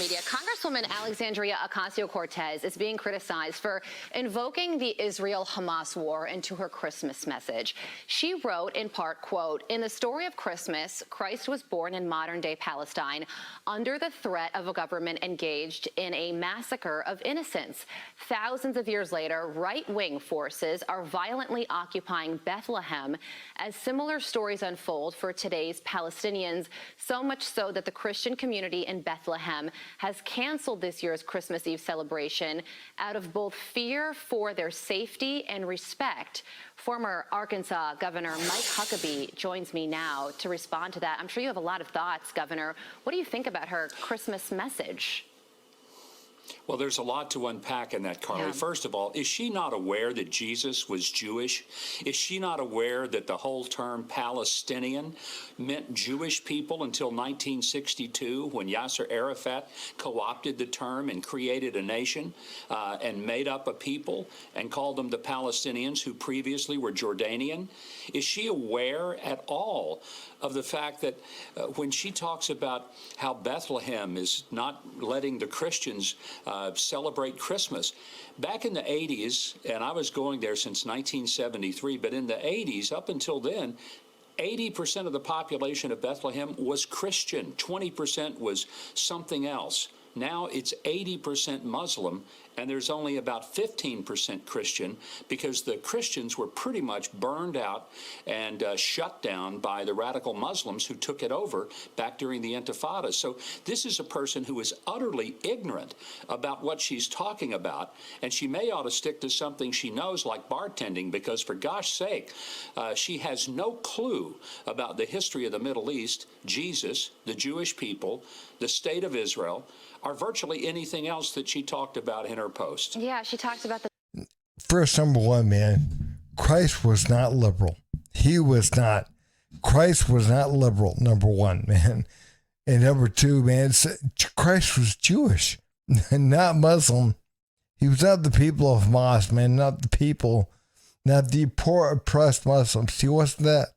media. Congresswoman Alexandria Ocasio-Cortez is being criticized for invoking the Israel-Hamas war into her Christmas message. She wrote, in part, quote, "In the story of Christmas, Christ was born in modern-day Palestine under the threat of a government engaged in a massacre of innocents. Thousands of years later, right-wing forces are violently occupying Bethlehem as similar stories unfold for today's Palestinians, so much so that the Christian community in Bethlehem has canceled this year's Christmas Eve celebration out of both fear for their safety and respect." Former Arkansas Governor Mike Huckabee joins me now to respond to that. I'm sure you have a lot of thoughts, Governor. What do you think about her Christmas message? Well, there's a lot to unpack in that, Carly. Yeah. First of all, is she not aware that Jesus was Jewish? Is she not aware that the whole term Palestinian meant Jewish people until 1962, when Yasser Arafat co-opted the term and created a nation and made up a people and called them the Palestinians, who previously were Jordanian? Is she aware at all of the fact that when she talks about how Bethlehem is not letting the Christians celebrate Christmas? Back in the 80s, and I was going there since 1973, but in the 80s, up until then, 80% of the population of Bethlehem was Christian. 20% was something else. Now it's 80% Muslim, and there's only about 15% Christian, because the Christians were pretty much burned out and shut down by the radical Muslims who took it over back during the Intifada. So this is a person who is utterly ignorant about what she's talking about, and she may ought to stick to something she knows, like bartending, because for gosh sake, she has no clue about the history of the Middle East, Jesus, the Jewish people, the state of Israel, or virtually anything else that she talked about in her post. Yeah, she talked about the... First, number one, man, Christ was not liberal. He was not. Christ was not liberal, number one, man. And number two, man, Christ was Jewish, not Muslim. He was not the people of Hamas, man, not the people, not the poor, oppressed Muslims. He wasn't that.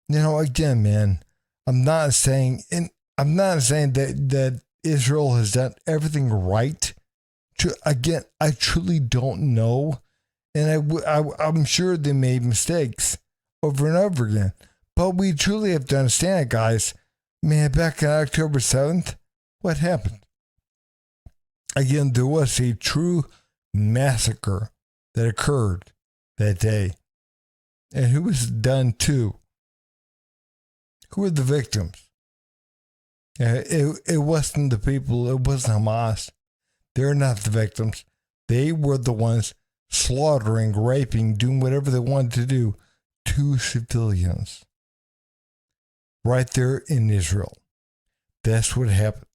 You know, again, man, I'm not saying that Israel has done everything right. Again, I truly don't know. And I'm sure they made mistakes over and over again. But we truly have to understand, guys, man, back on October 7th, what happened? Again, there was a true massacre that occurred that day. And who was it done to? Who were the victims? It wasn't the people, it wasn't Hamas. They're not the victims. They were the ones slaughtering, raping, doing whatever they wanted to do to civilians. Right there in Israel. That's what happened.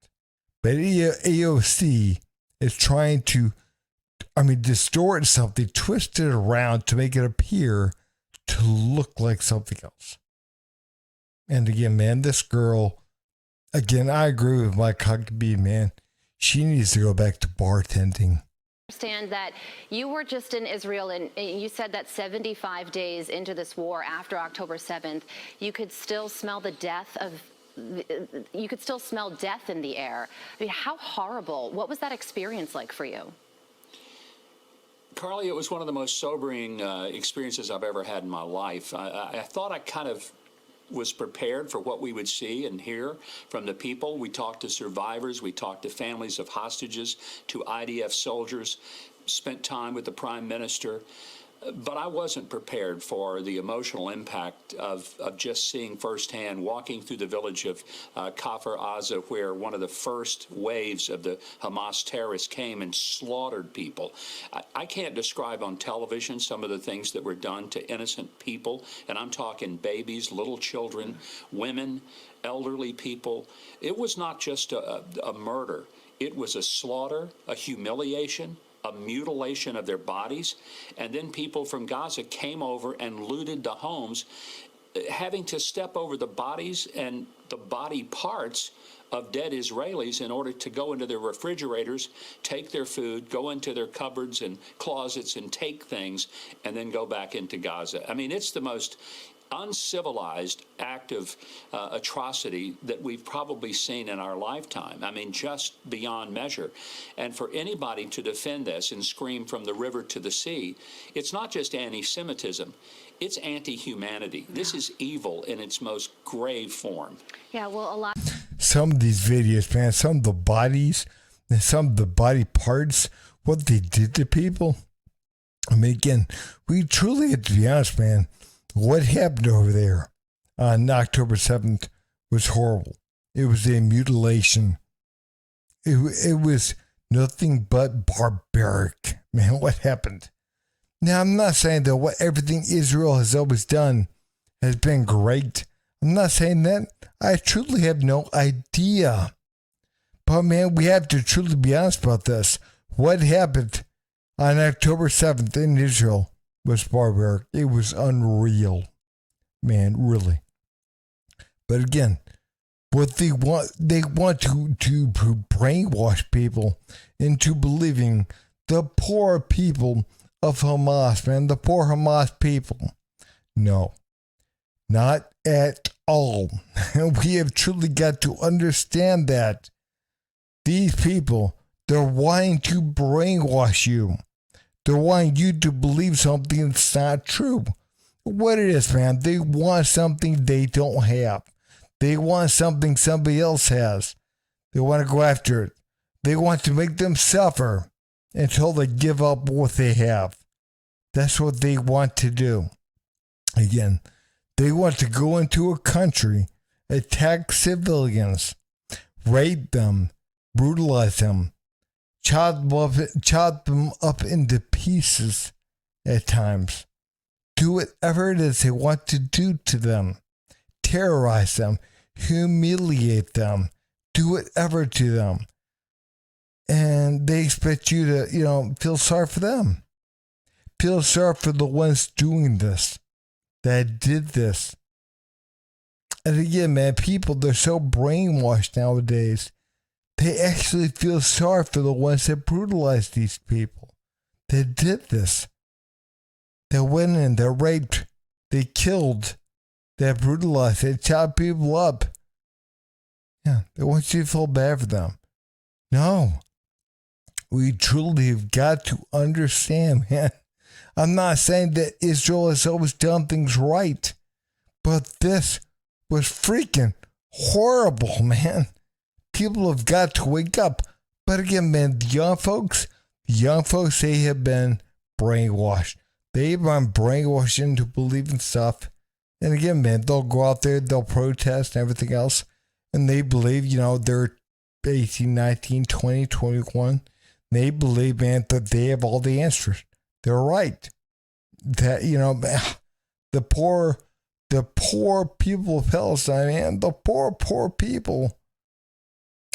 But AOC is trying to, distort something, twist it around to make it appear to look like something else. And again, man, this girl, again, I agree with Mike Huckabee, man. She needs to go back to bartending. I understand that you were just in Israel, and you said that 75 days into this war, after October 7th, you could still smell the death of... You could still smell death in the air. I mean, how horrible. What was that experience like for you? Carly, it was one of the most sobering experiences I've ever had in my life. I thought I kind of was prepared for what we would see and hear from the people. We talked to survivors. We talked to families of hostages, to IDF soldiers, spent time with the Prime Minister. But I wasn't prepared for the emotional impact of just seeing firsthand, walking through the village of Kfar Aza, where one of the first waves of the Hamas terrorists came and slaughtered people. I can't describe on television some of the things that were done to innocent people, and I'm talking babies, little children, women, elderly people. It was not just a murder. It was a slaughter, a humiliation, a mutilation of their bodies. And then people from Gaza came over and looted the homes, having to step over the bodies and the body parts of dead Israelis in order to go into their refrigerators, take their food, go into their cupboards and closets and take things, and then go back into Gaza. I mean, it's the most uncivilized act of atrocity that we've probably seen in our lifetime. I mean, just beyond measure. And for anybody to defend this and scream from the river to the sea, it's not just anti-Semitism, it's anti-humanity. This is evil in its most grave form. Yeah, well, a lot. Some of these videos, man, some of the bodies and some of the body parts, what they did to people. I mean, again, we truly have to be honest, man. What happened over there on October 7th was horrible. It was a mutilation. It was nothing but barbaric. Man, what happened? Now, I'm not saying that what everything Israel has always done has been great. I'm not saying that. I truly have no idea. But, man, we have to truly be honest about this. What happened on October 7th in Israel was barbaric. It was unreal. Man, really. But again, what they want to brainwash people into believing the poor people of Hamas, man, the poor Hamas people. No, not at all. We have truly got to understand that these people, they're wanting to brainwash you. They're wanting you to believe something that's not true. What it is, man, they want something they don't have. They want something somebody else has. They want to go after it. They want to make them suffer until they give up what they have. That's what they want to do. Again, they want to go into a country, attack civilians, rape them, brutalize them, chop them up into pieces at times. Do whatever it is they want to do to them. Terrorize them, humiliate them, do whatever to them. And they expect you to, feel sorry for them. Feel sorry for the ones doing this, that did this. And again, man, people, they're so brainwashed nowadays. They actually feel sorry for the ones that brutalized these people, that did this. That went in, that raped, they killed, that brutalized, they chopped people up. Yeah, they want you to feel bad for them. No. We truly have got to understand, man. I'm not saying that Israel has always done things right, but this was freaking horrible, man. People have got to wake up. But again, man, the young folks, they have been brainwashed. They've been brainwashed into believing stuff. And again, man, they'll go out there, they'll protest and everything else. And they believe, they're 18, 19, 20, 21. They believe, man, that they have all the answers. They're right. That, the poor people of Palestine, man, the poor people.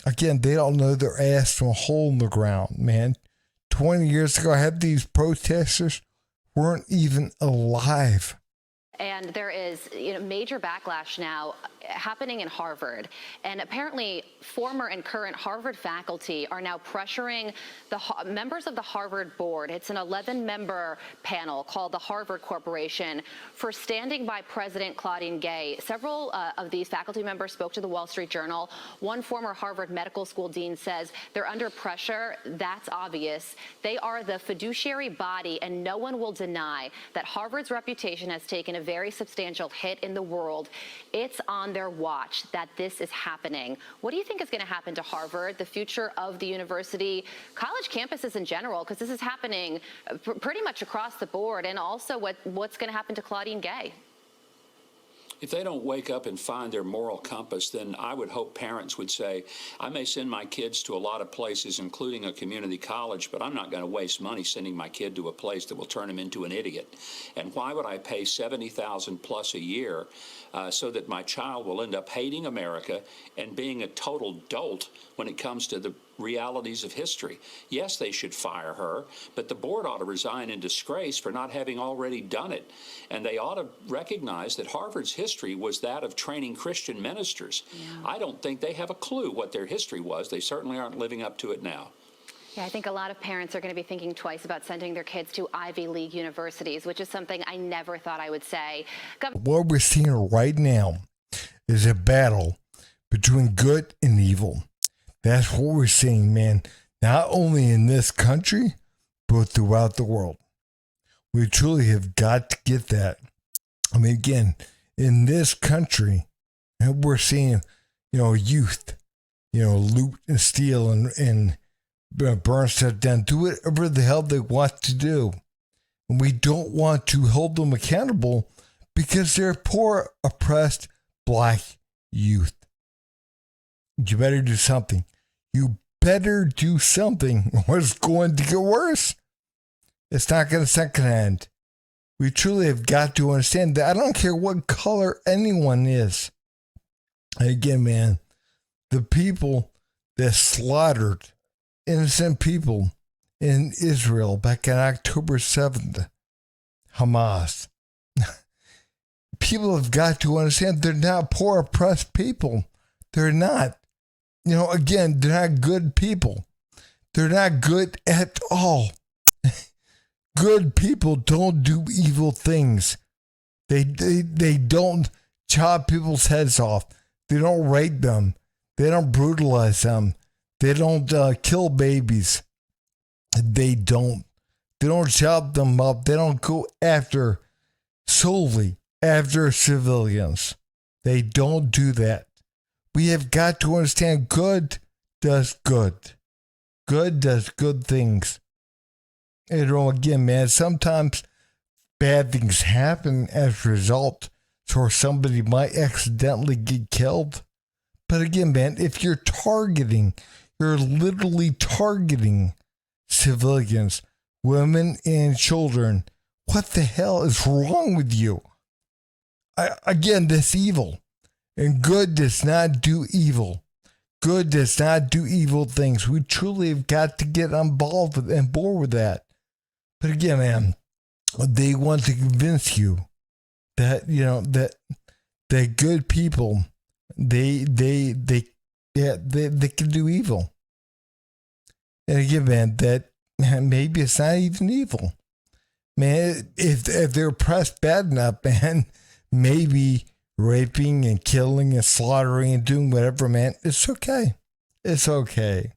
Again, they don't know their ass from a hole in the ground, man. 20 years ago, I had these protesters weren't even alive. And there is major backlash now happening in Harvard. And apparently former and current Harvard faculty are now pressuring the members of the Harvard board. It's an 11-member panel called the Harvard Corporation for standing by President Claudine Gay. Several of these faculty members spoke to the Wall Street Journal. One former Harvard Medical School dean says they're under pressure. That's obvious. They are the fiduciary body, and no one will deny that Harvard's reputation has taken a very substantial hit in the world. It's on their watch that this is happening. What do you think is going to happen to Harvard, the future of the university, college campuses in general, because this is happening pretty much across the board, and also what's going to happen to Claudine Gay? If they don't wake up and find their moral compass, then I would hope parents would say, I may send my kids to a lot of places, including a community college, but I'm not going to waste money sending my kid to a place that will turn him into an idiot. And why would I pay $70,000 plus a year so that my child will end up hating America and being a total dolt when it comes to the realities of history? Yes, they should fire her, but the board ought to resign in disgrace for not having already done it. And they ought to recognize that Harvard's history was that of training Christian ministers. Yeah. I don't think they have a clue what their history was. They certainly aren't living up to it now. Yeah, I think a lot of parents are going to be thinking twice about sending their kids to Ivy League universities, which is something I never thought I would say. What we're seeing right now is a battle between good and evil. That's what we're seeing, man. Not only in this country, but throughout the world. We truly have got to get that. I mean, again, in this country, we're seeing, youth, loot and steal and burn stuff down, do whatever the hell they want to do. And we don't want to hold them accountable because they're poor, oppressed black youth. You better do something. You better do something or it's going to get worse. It's not going to second hand. We truly have got to understand that I don't care what color anyone is. And again, man, the people that slaughtered innocent people in Israel back on October 7th, Hamas. People have got to understand they're not poor, oppressed people. They're not. Again, they're not good people. They're not good at all. Good people don't do evil things. They don't chop people's heads off. They don't rape them. They don't brutalize them. They don't kill babies. They don't chop them up. They don't go solely after civilians. They don't do that. We have got to understand good does good. Good does good things. Again, man, sometimes bad things happen as a result, or somebody might accidentally get killed. But again, man, if you're literally targeting civilians, women, and children, what the hell is wrong with you? Again, that's evil. And good does not do evil. Good does not do evil things. We truly have got to get on board with that. But again, man, they want to convince you that, that good people, they can do evil. And again, man, that maybe it's not even evil. Man, if they're pressed bad enough, man, maybe raping and killing and slaughtering and doing whatever, man, it's okay. It's okay.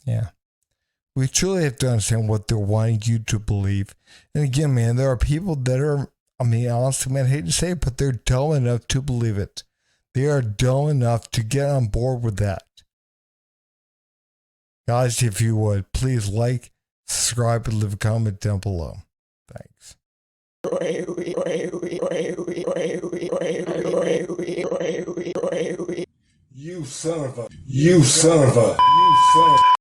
Yeah. We truly have to understand what they're wanting you to believe. And again, man, there are people that are, honestly, man, I hate to say it, but they're dumb enough to believe it. They are dumb enough to get on board with that. Guys, if you would, please like, subscribe, and leave a comment down below. Thanks. You son of a.